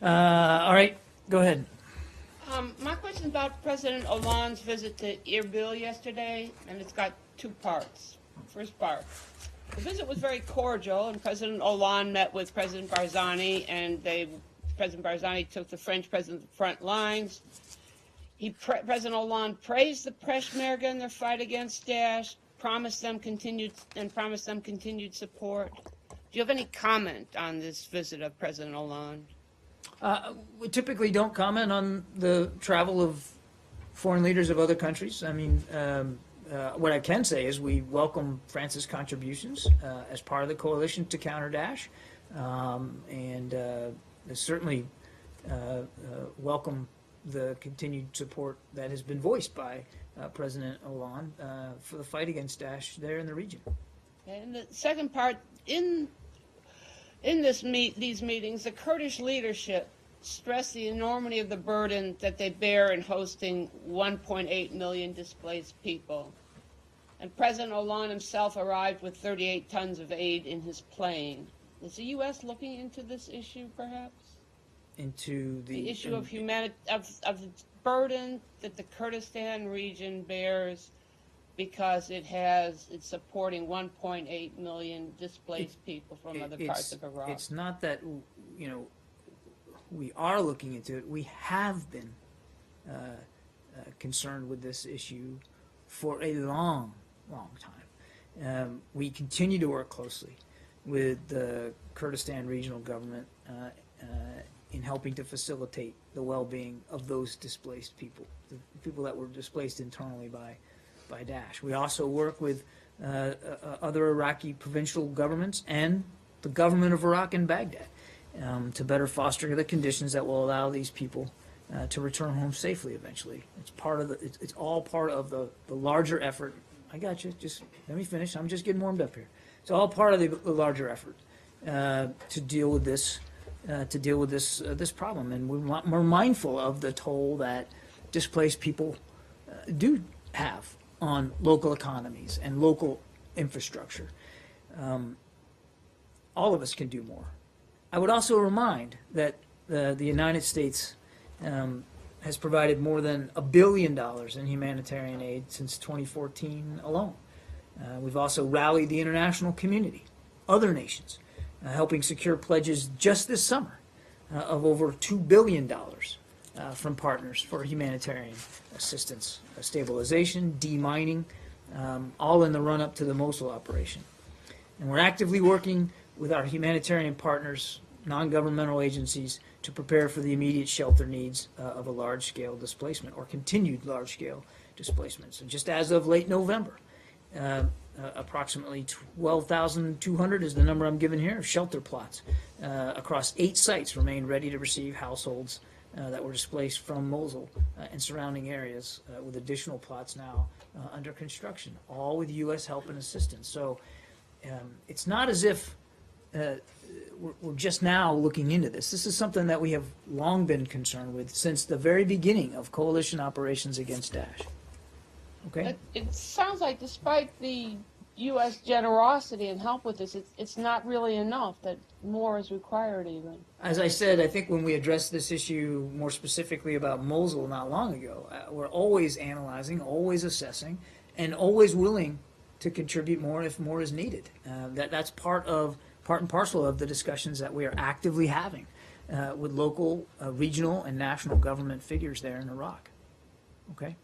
All right, go ahead. My question is about President Hollande's visit to Erbil yesterday, and it's got two parts. First part, the visit was very cordial, and President Hollande met with President Barzani, and President Barzani took the French president to the front lines. President Hollande praised the Peshmerga in their fight against Daesh, promised them continued support. Do you have any comment on this visit of President Hollande? We typically don't comment on the travel of foreign leaders of other countries. I mean, what I can say is we welcome France's contributions as part of the coalition to counter Daesh, and certainly welcome the continued support that has been voiced by President Hollande for the fight against Daesh there in the region. And the second part, in these meetings, the Kurdish leadership stressed the enormity of the burden that they bear in hosting 1.8 million displaced people. And President Hollande himself arrived with 38 tons of aid in his plane. Is the U.S. looking into this issue, perhaps? Into the issue of of the burden that the Kurdistan region bears, because it's supporting 1.8 million displaced people from other parts of Iraq. It's not that, we are looking into it. We have been concerned with this issue for a long time. We continue to work closely with the Kurdistan regional government in helping to facilitate the well-being of those displaced people, the people that were displaced internally by Daesh. We also work with other Iraqi provincial governments and the government of Iraq and Baghdad to better foster the conditions that will allow these people to return home safely eventually. It's all part of the larger effort. I got you. Just let me finish. I'm just getting warmed up here. It's all part of the larger effort to deal with this this problem, and we're mindful of the toll that displaced people do have on local economies and local infrastructure. All of us can do more. I would also remind that the United States has provided more than $1 billion in humanitarian aid since 2014 alone. We've also rallied the international community, other nations, helping secure pledges just this summer of over $2 billion from partners for humanitarian assistance, stabilization, demining, all in the run-up to the Mosul operation. And we're actively working with our humanitarian partners, non-governmental agencies, to prepare for the immediate shelter needs of a large-scale displacement or continued large-scale displacement. So just as of late November, approximately 12,200 is the number I'm given here of shelter plots across 8 sites remain ready to receive households that were displaced from Mosul and surrounding areas, with additional plots now under construction, all with U.S. help and assistance. So it's not as if we're just now looking into this. This is something that we have long been concerned with since the very beginning of coalition operations against Daesh. Okay? It sounds like despite the U.S. generosity and help with this, it's not really enough, that more is required even. As I said, I think when we addressed this issue more specifically about Mosul not long ago, we're always analyzing, always assessing, and always willing to contribute more if more is needed. That's part and parcel of the discussions that we are actively having with local, regional, and national government figures there in Iraq. Okay?